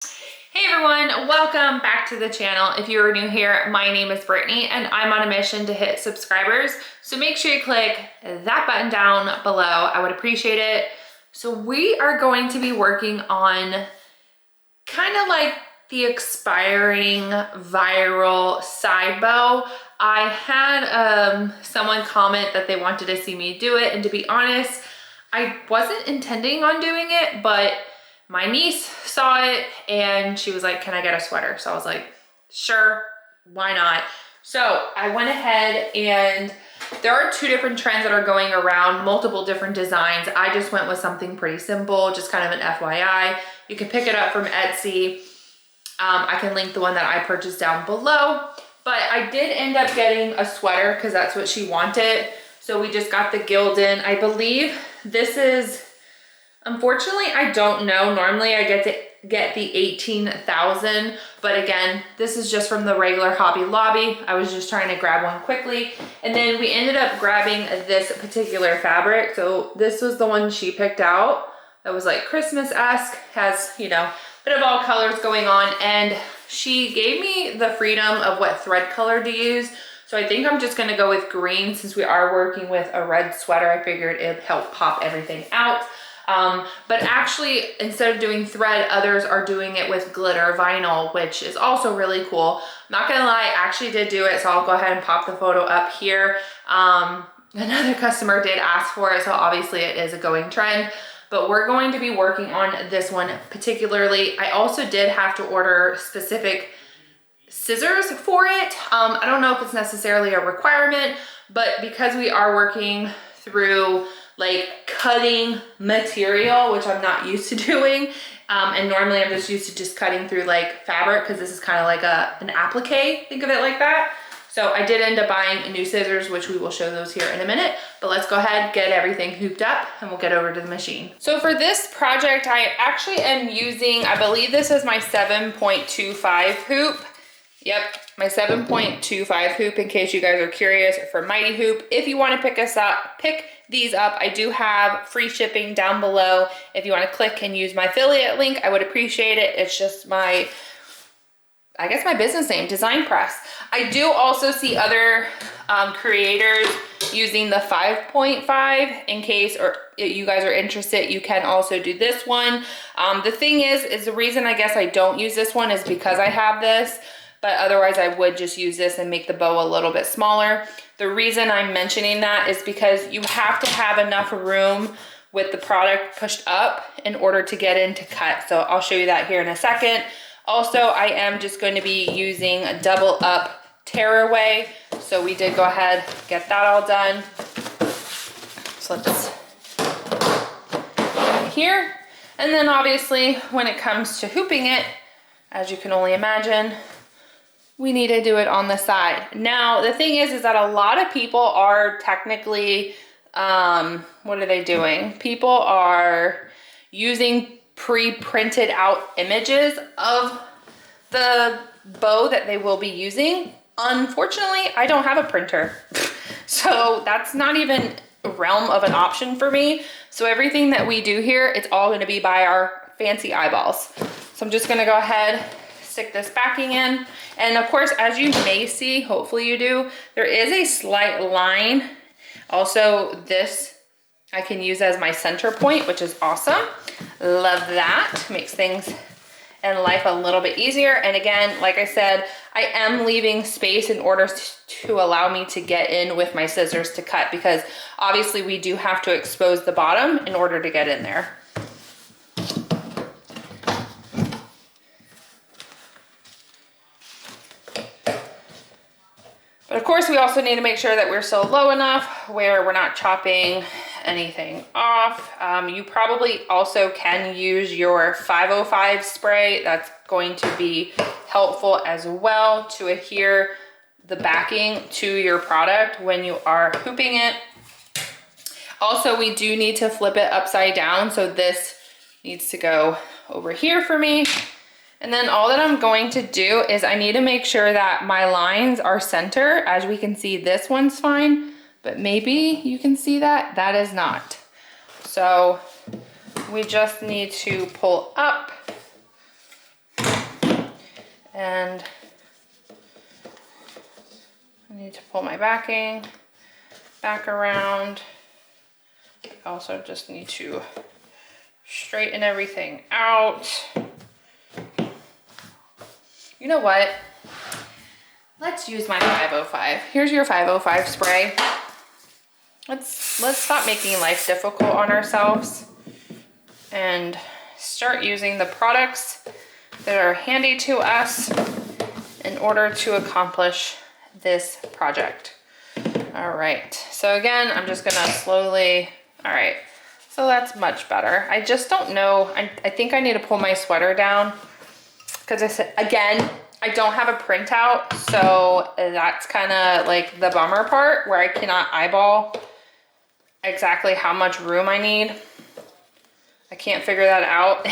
Hey everyone, welcome back to the channel. If you are new here, my name is Brittany and I'm on a mission to hit subscribers. So make sure you click that button down below. I would appreciate it. So we are going to be working on kind of like the expiring viral side bow. I had someone comment that they wanted to see me do it, and to be honest, I wasn't intending on doing it, but my niece saw it and she was like, can I get a sweater? So I was like, sure, why not? So I went ahead, and there are two different trends that are going around, multiple different designs. I just went with something pretty simple, just kind of an FYI. You can pick it up from Etsy. I can link the one that I purchased down below, but I did end up getting a sweater because that's what she wanted. So we just got the Gildan. I believe this is, unfortunately, I don't know. Normally I get the 18,000, but again, this is just from the regular Hobby Lobby. I was just trying to grab one quickly. And then we ended up grabbing this particular fabric. So this was the one she picked out. That was like Christmas-esque, has, you know, a bit of all colors going on. And she gave me the freedom of what thread color to use. So I think I'm just gonna go with green since we are working with a red sweater. I figured it'd help pop everything out. But actually, instead of doing thread, others are doing it with glitter vinyl, which is also really cool. I'm not gonna lie, I actually did do it, so I'll go ahead and pop the photo up here. Another customer did ask for it, so obviously it is a going trend, but we're going to be working on this one particularly. I also did have to order specific scissors for it. I don't know if it's necessarily a requirement, but because we are working through like cutting material, which I'm not used to doing. And normally I'm just used to just cutting through like fabric, because this is kind of like an applique, think of it like that. So I did end up buying new scissors, which we will show those here in a minute, but let's go ahead, get everything hooped up, and we'll get over to the machine. So for this project, I actually am using, I believe this is my 7.25 hoop. Yep, my 7.25 hoop, in case you guys are curious, for Mighty Hoop. If you want to pick these up, I do have free shipping down below. If you want to click and use my affiliate link, I would appreciate it. It's just my, I guess my business name, Designpress. I do also see other creators using the 5.5 in case, or you guys are interested, you can also do this one. The thing is the reason I guess I don't use this one is because I have this. But otherwise I would just use this and make the bow a little bit smaller. The reason I'm mentioning that is because you have to have enough room with the product pushed up in order to get in to cut. So I'll show you that here in a second. Also, I am just going to be using a double up tearaway. So we did go ahead, get that all done. So let's here. And then obviously when it comes to hooping it, as you can only imagine, we need to do it on the side. Now, the thing is that a lot of people are technically, what are they doing? People are using pre-printed out images of the bow that they will be using. Unfortunately, I don't have a printer. So that's not even a realm of an option for me. So everything that we do here, it's all gonna be by our fancy eyeballs. So I'm just gonna go ahead, stick this backing in. And of course, as you may see, hopefully you do, there is a slight line. Also, this I can use as my center point, which is awesome. Love that. Makes things in life a little bit easier. And again, like I said, I am leaving space in order to allow me to get in with my scissors to cut, because obviously we do have to expose the bottom in order to get in there. But of course, we also need to make sure that we're still low enough where we're not chopping anything off. You probably also can use your 505 spray. That's going to be helpful as well to adhere the backing to your product when you are hooping it. Also, we do need to flip it upside down. So this needs to go over here for me. And then all that I'm going to do is I need to make sure that my lines are center. As we can see, this one's fine, but maybe you can see that that is not. So we just need to pull up And I need to pull my backing back around. I also just need to straighten everything out. You know what? Let's use my 505. Here's your 505 spray. Let's stop making life difficult on ourselves and start using the products that are handy to us in order to accomplish this project. All right, so again, I'm just gonna slowly, all right, so that's much better. I just don't know, I think I need to pull my sweater down because again, I don't have a printout, so that's kind of like the bummer part where I cannot eyeball exactly how much room I need. I can't figure that out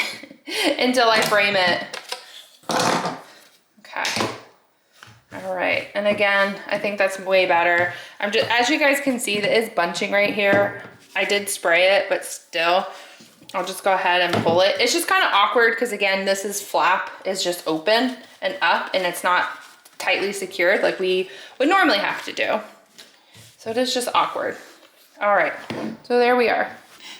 until I frame it. Okay. All right, and again, I think that's way better. I'm just, as you guys can see, that is bunching right here. I did spray it, but still, I'll just go ahead and pull it. It's just kind of awkward because again, this is flap is just open and up and it's not tightly secured like we would normally have to do. So it is just awkward. All right, so there we are.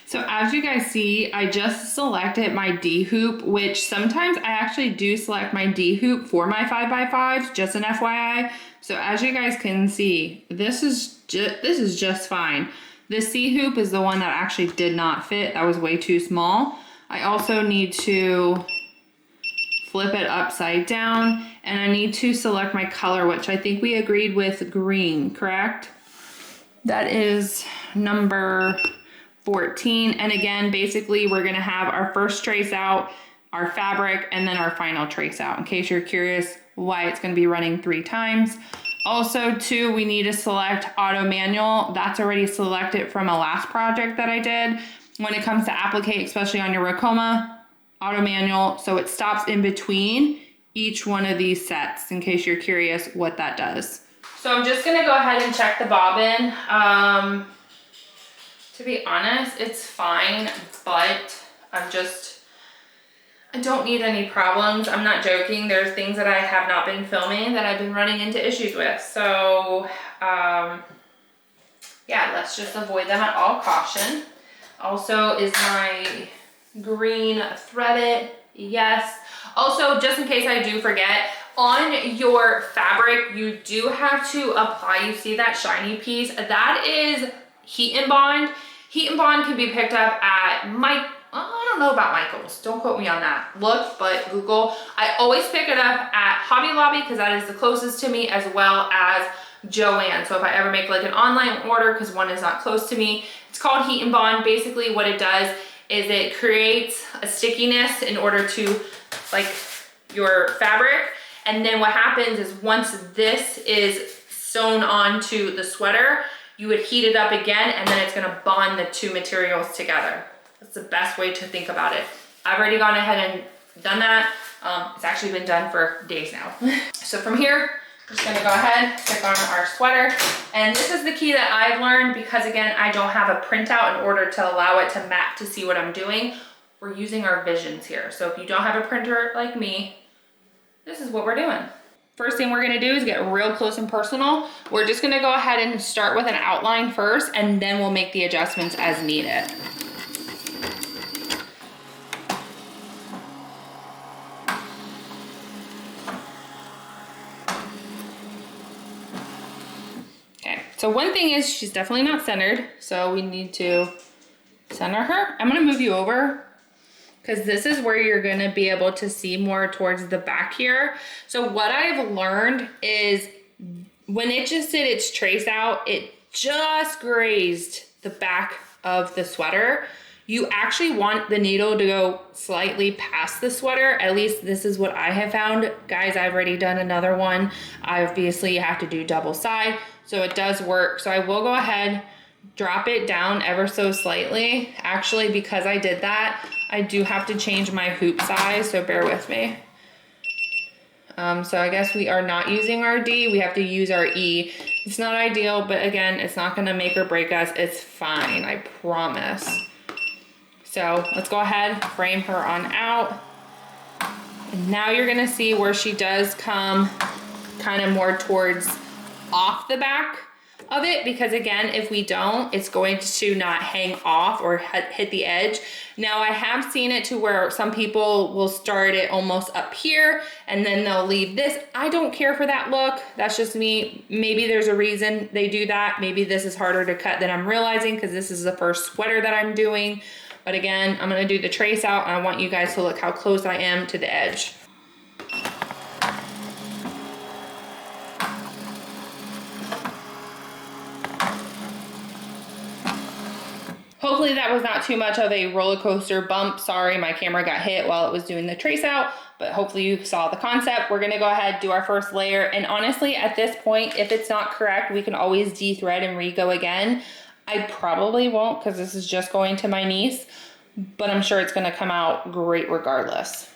So as you guys see, I just selected my D hoop, which sometimes I actually do select my D hoop for my 5x5s, just an FYI. So as you guys can see, this is just fine. The C hoop is the one that actually did not fit. That was way too small. I also need to flip it upside down and I need to select my color, which I think we agreed with green, correct? That is number 14. And again, basically we're gonna have our first trace out, our fabric, and then our final trace out, in case you're curious why it's gonna be running 3 times. Also too, we need to select auto manual. That's already selected from a last project that I did. When it comes to applique, especially on your Ricoma, auto manual, so it stops in between each one of these sets, in case you're curious what that does. So I'm just gonna go ahead and check the bobbin. To be honest, it's fine, but I don't need any problems. I'm not joking. There's things that I have not been filming that I've been running into issues with. So yeah, let's just avoid them at all caution. Also, is my green threaded? Yes. Also, just in case I do forget, on your fabric, you do have to apply, you see that shiny piece? That is heat and bond. Heat and bond can be picked up at I don't know about Michael's. Don't quote me on that. Look, but Google. I always pick it up at Hobby Lobby because that is the closest to me, as well as Joann. So if I ever make like an online order because one is not close to me, it's called Heat and Bond. Basically what it does is it creates a stickiness in order to like your fabric. And then what happens is once this is sewn onto the sweater, you would heat it up again and then it's gonna bond the two materials together. That's the best way to think about it. I've already gone ahead and done that. It's actually been done for days now. So from here, I'm just gonna go ahead, stick on our sweater. And this is the key that I've learned because again, I don't have a printout in order to allow it to map to see what I'm doing. We're using our visions here. So if you don't have a printer like me, this is what we're doing. First thing we're gonna do is get real close and personal. We're just gonna go ahead and start with an outline first, and then we'll make the adjustments as needed. Okay, so one thing is she's definitely not centered, so we need to center her. I'm gonna move you over, because this is where you're gonna be able to see more towards the back here. So what I've learned is when it just did its trace out, it just grazed the back of the sweater. You actually want the needle to go slightly past the sweater. At least this is what I have found. Guys, I've already done another one. Obviously you have to do double side, so it does work. So I will go ahead, drop it down ever so slightly. Actually, because I did that, I do have to change my hoop size, so bear with me. So I guess we are not using our D, we have to use our E. It's not ideal, but again, it's not gonna make or break us. It's fine, I promise. So let's go ahead, frame her on out. And now you're gonna see where she does come kind of more towards off the back of it, because again, if we don't, it's going to not hang off or hit the edge. Now I have seen it to where some people will start it almost up here and then they'll leave this. I don't care for that look. That's just me. Maybe there's a reason they do that. Maybe this is harder to cut than I'm realizing because this is the first sweater that I'm doing. But again, I'm gonna do the trace out and I want you guys to look how close I am to the edge. Hopefully that was not too much of a roller coaster bump. Sorry, my camera got hit while it was doing the trace out, but hopefully you saw the concept. We're gonna go ahead, do our first layer. And honestly, at this point, if it's not correct, we can always de-thread and re-go again. I probably won't because this is just going to my niece, but I'm sure it's gonna come out great regardless.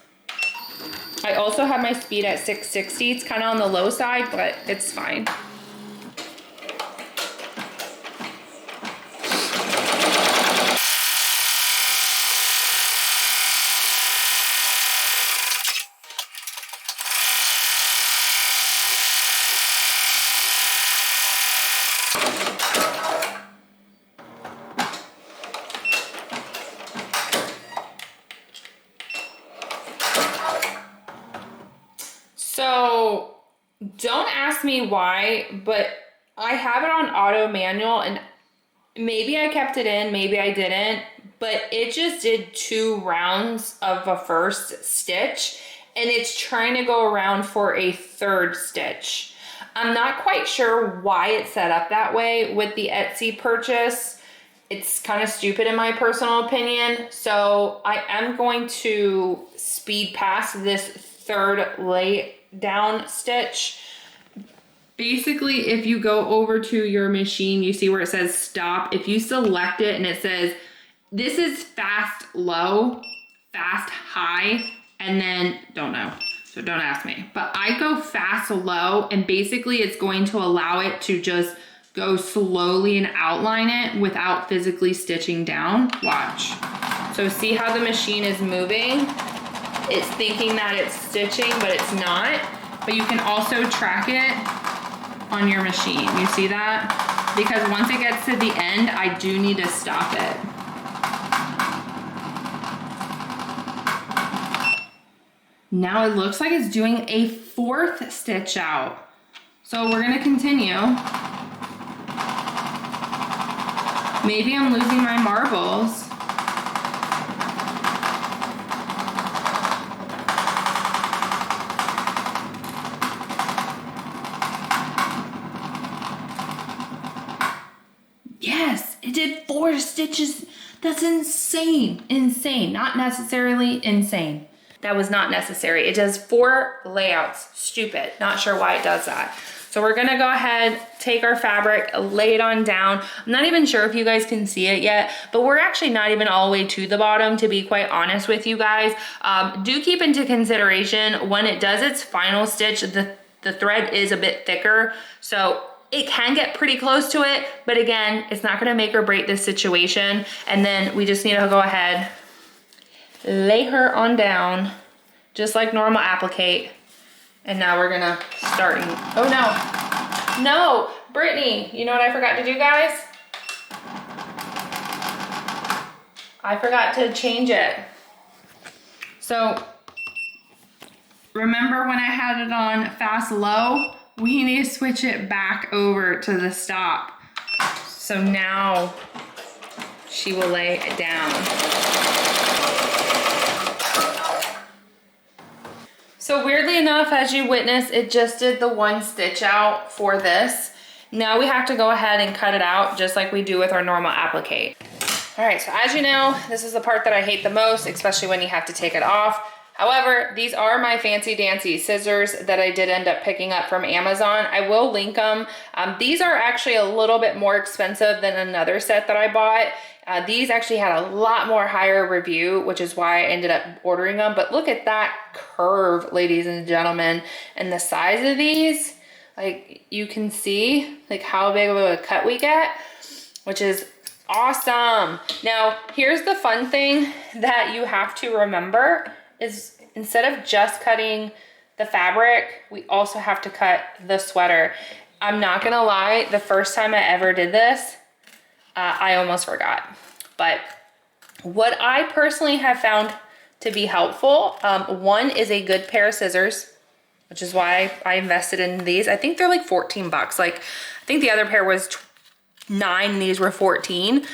I also have my speed at 660. It's kind of on the low side, but it's fine. So don't ask me why, but I have it on auto manual and maybe I kept it in, maybe I didn't, but it just did 2 rounds of a first stitch and it's trying to go around for a 3rd stitch. I'm not quite sure why it's set up that way with the Etsy purchase. It's kind of stupid in my personal opinion. So I am going to speed past this 3rd lay down stitch. Basically, if you go over to your machine, you see where it says stop. If you select it and it says, this is fast low, fast high, and then don't know. So don't ask me, but I go fast low and basically it's going to allow it to just go slowly and outline it without physically stitching down. Watch. So see how the machine is moving? It's thinking that it's stitching, but it's not. But you can also track it on your machine. You see that? Because once it gets to the end, I do need to stop it. Now it looks like it's doing a 4th stitch out. So we're gonna continue. Maybe I'm losing my marbles. Yes, it did 4 stitches. That's insane, insane. Not necessarily insane. That was not necessary. It does 4 layouts. Stupid. Not sure why it does that. So we're gonna go ahead, take our fabric, lay it on down. I'm not even sure if you guys can see it yet, but we're actually not even all the way to the bottom, to be quite honest with you guys. Do keep into consideration when it does its final stitch, the thread is a bit thicker. So it can get pretty close to it, but again, it's not gonna make or break this situation. And then we just need to go ahead, lay her on down, just like normal applique. And now we're gonna start, oh no, Brittany, you know what I forgot to do, guys? I forgot to change it. So remember when I had it on fast low? We need to switch it back over to the stop. So now she will lay it down. So weirdly enough, as you witness, it just did the 1 stitch out for this. Now we have to go ahead and cut it out just like we do with our normal applique. All right, so as you know, this is the part that I hate the most, especially when you have to take it off. However, these are my fancy dancy scissors that I did end up picking up from Amazon. I will link them. These are actually a little bit more expensive than another set that I bought. These actually had a lot more higher review, which is why I ended up ordering them. But look at that curve, ladies and gentlemen. And the size of these, like you can see like how big of a cut we get, which is awesome. Now, here's the fun thing that you have to remember is instead of just cutting the fabric, we also have to cut the sweater. I'm not gonna lie, the first time I ever did this, I almost forgot. But what I personally have found to be helpful, one is a good pair of scissors, which is why I invested in these. I think they're like 14 bucks. Like, I think the other pair was 9, these were 14.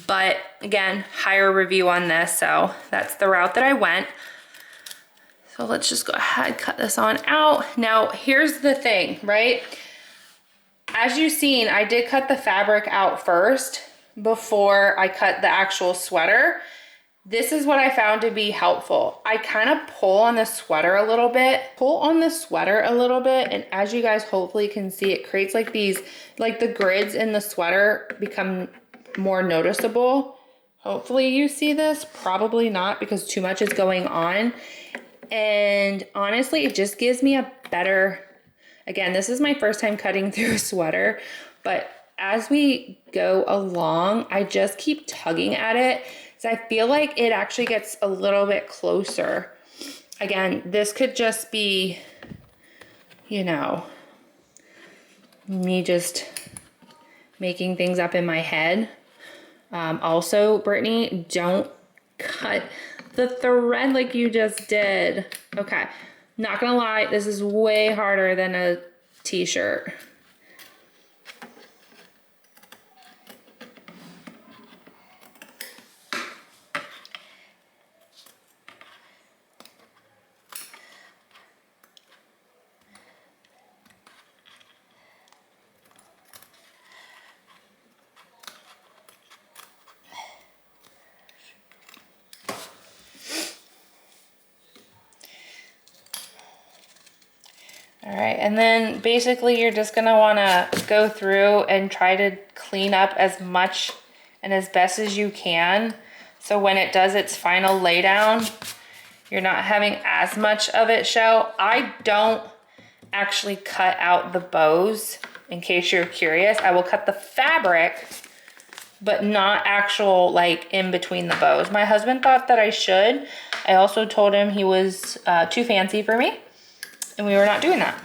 But again, higher review on this, so that's the route that I went. So let's just go ahead, cut this on out. Now, here's the thing, right? As you've seen, I did cut the fabric out first before I cut the actual sweater. This is what I found to be helpful. I kind of pull on the sweater a little bit, and as you guys hopefully can see, it creates like these, like the grids in the sweater become more noticeable. Hopefully you see this, probably not because too much is going on. And honestly, it just gives me a better, again, this is my first time cutting through a sweater, but as we go along, I just keep tugging at it. So I feel like it actually gets a little bit closer. Again, this could just be, you know, me just making things up in my head. Also, Brittany, don't cut the thread like you just did. Okay, not gonna lie, this is way harder than a t-shirt. All right, and then basically you're just gonna wanna go through and try to clean up as much and as best as you can. So when it does its final lay down, you're not having as much of it show. I don't actually cut out the bows, in case you're curious. I will cut the fabric, but not actual like in between the bows. My husband thought that I should. I also told him he was too fancy for me, and we were not doing that.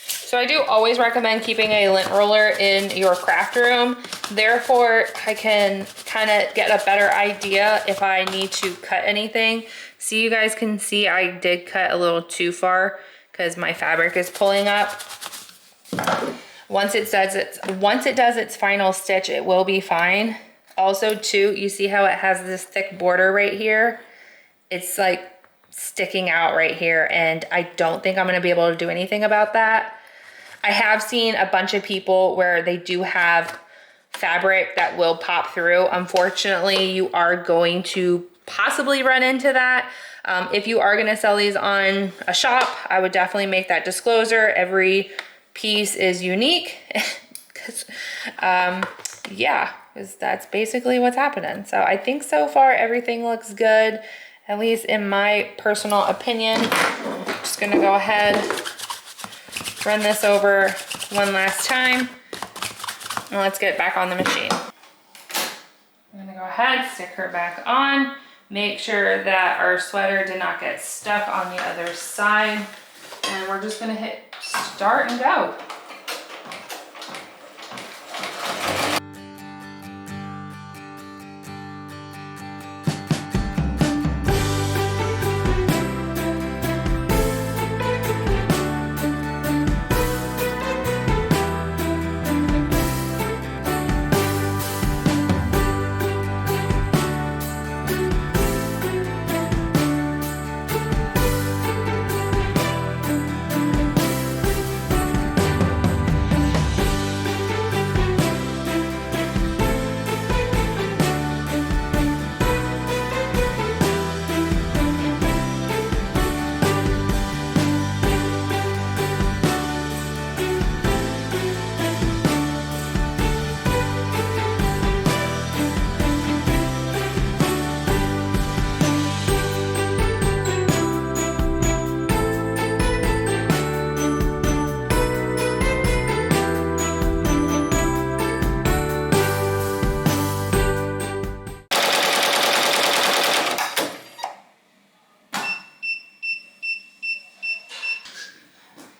So I do always recommend keeping a lint roller in your craft room. Therefore, I can kind of get a better idea if I need to cut anything. So you guys can see I did cut a little too far because my fabric is pulling up. Once it does its final stitch, it will be fine. Also too, you see how it has this thick border right here? It's like sticking out right here, and I don't think I'm gonna be able to do anything about that. I have seen a bunch of people where they do have fabric that will pop through. Unfortunately, you are going to possibly run into that. If you are gonna sell these on a shop, I would definitely make that disclosure. Every piece is unique. Yeah, because that's basically what's happening. So I think so far everything looks good, at least in my personal opinion. Just gonna go ahead, run this over one last time, and let's get back on the machine. I'm gonna go ahead, stick her back on, make sure that our sweater did not get stuck on the other side, and we're just gonna hit start and go.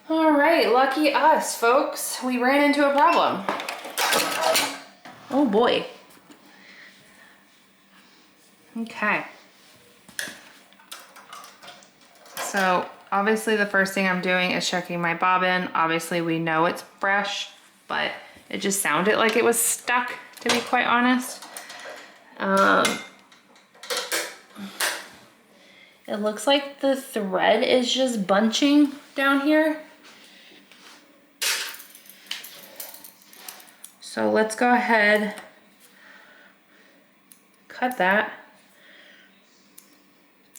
All right, lucky us, folks. We ran into a problem. Oh boy. Okay. So obviously the first thing I'm doing is checking my bobbin. Obviously we know it's fresh, but it just sounded like it was stuck, to be quite honest. It looks like the thread is just bunching down here. So let's go ahead, cut that.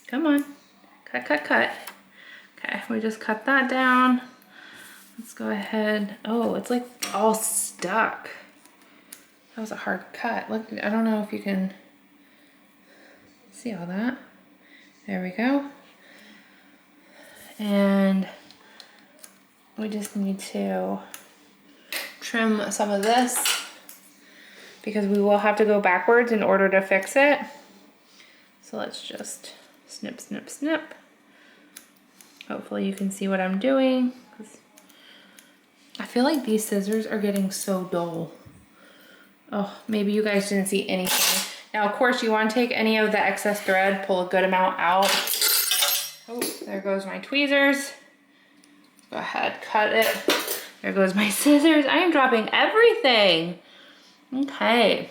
Come on, cut, cut, cut. Okay, we just cut that down. Let's go ahead. Oh, it's like all stuck. That was a hard cut. Look, I don't know if you can see all that. There we go. And we just need to trim some of this because we will have to go backwards in order to fix it. So let's just snip, snip, snip. Hopefully you can see what I'm doing. I feel like these scissors are getting so dull. Oh, maybe you guys didn't see anything. Now, of course, you want to take any of the excess thread, pull a good amount out. Oh, there goes my tweezers. Go ahead, cut it. There goes my scissors. I am dropping everything. Okay.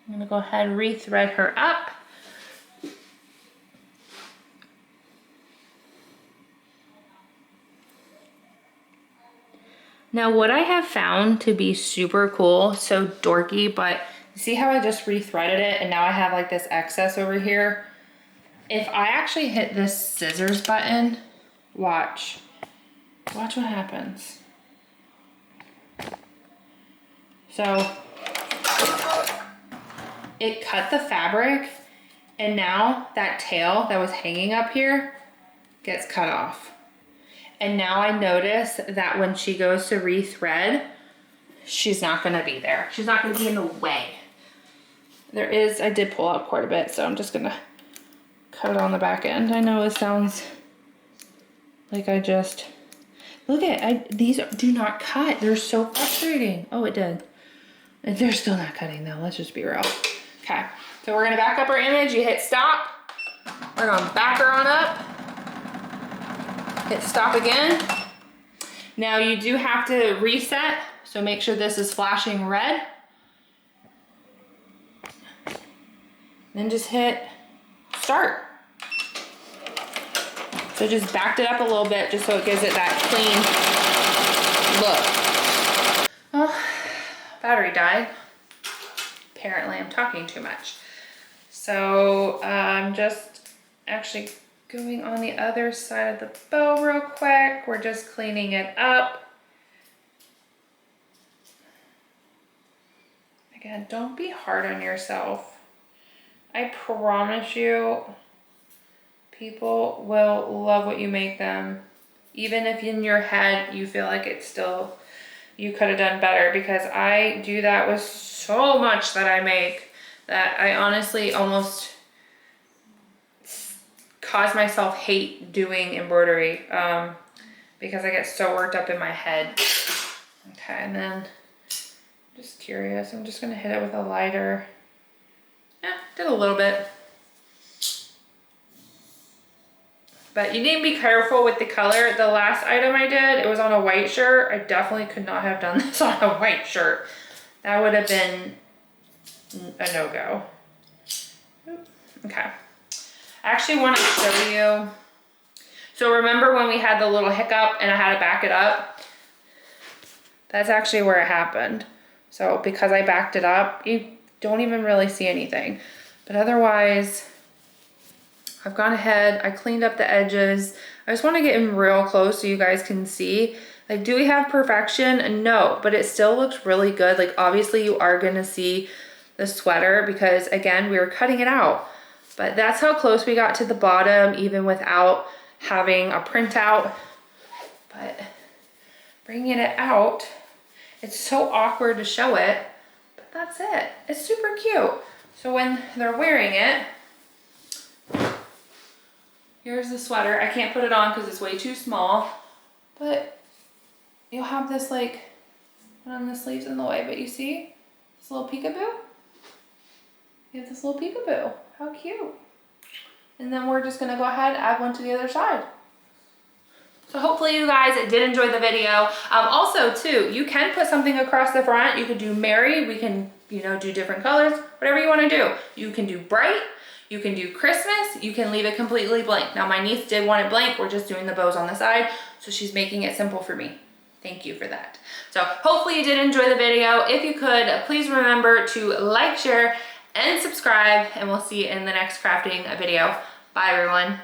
I'm gonna go ahead and re-thread her up. Now, what I have found to be super cool, so dorky, but see how I just re-threaded it and now I have like this excess over here? If I actually hit this scissors button, watch what happens. So it cut the fabric and now that tail that was hanging up here gets cut off. And now I notice that when she goes to re-thread, she's not gonna be there. She's not gonna be in the way. I did pull out quite a bit, so I'm just gonna cut it on the back end. I know it sounds like I just, look at, these do not cut. They're so frustrating. Oh, it did. And they're still not cutting though, let's just be real. Okay, so we're gonna back up our image. You hit stop. We're gonna back her on up. Hit stop again. Now you do have to reset, so make sure this is flashing red. Then just hit start. So just backed it up a little bit just so it gives it that clean look. Well, battery died. Apparently I'm talking too much. So I'm just actually going on the other side of the bow real quick. We're just cleaning it up. Again, don't be hard on yourself. I promise you, people will love what you make them. Even if in your head you feel like it's still, you could have done better, because I do that with so much that I make that I honestly almost cause myself hate doing embroidery because I get so worked up in my head. Okay, and then just curious, I'm just gonna hit it with a lighter. Yeah, did a little bit. But you need to be careful with the color. The last item I did, it was on a white shirt. I definitely could not have done this on a white shirt. That would have been a no-go. Okay. I actually want to show you. So remember when we had the little hiccup and I had to back it up? That's actually where it happened. So because I backed it up, you don't even really see anything. But otherwise, I've gone ahead, I cleaned up the edges. I just want to get in real close so you guys can see. Like, do we have perfection? No, but it still looks really good. Like, obviously you are gonna see the sweater because again, we were cutting it out. But that's how close we got to the bottom, even without having a printout. But bringing it out, it's so awkward to show it, but that's it. It's super cute. So when they're wearing it, here's the sweater. I can't put it on because it's way too small, but you'll have this like, the sleeve's in the way, but you see this little peekaboo? You have this little peekaboo. How cute. And then we're just gonna go ahead and add one to the other side. So hopefully you guys did enjoy the video. Also too, you can put something across the front. You could do Merry, we can, you know, do different colors, whatever you wanna do. You can do bright, you can do Christmas, you can leave it completely blank. Now my niece did want it blank, we're just doing the bows on the side, so she's making it simple for me. Thank you for that. So hopefully you did enjoy the video. If you could, please remember to like, share, and subscribe, and we'll see you in the next crafting video. Bye everyone.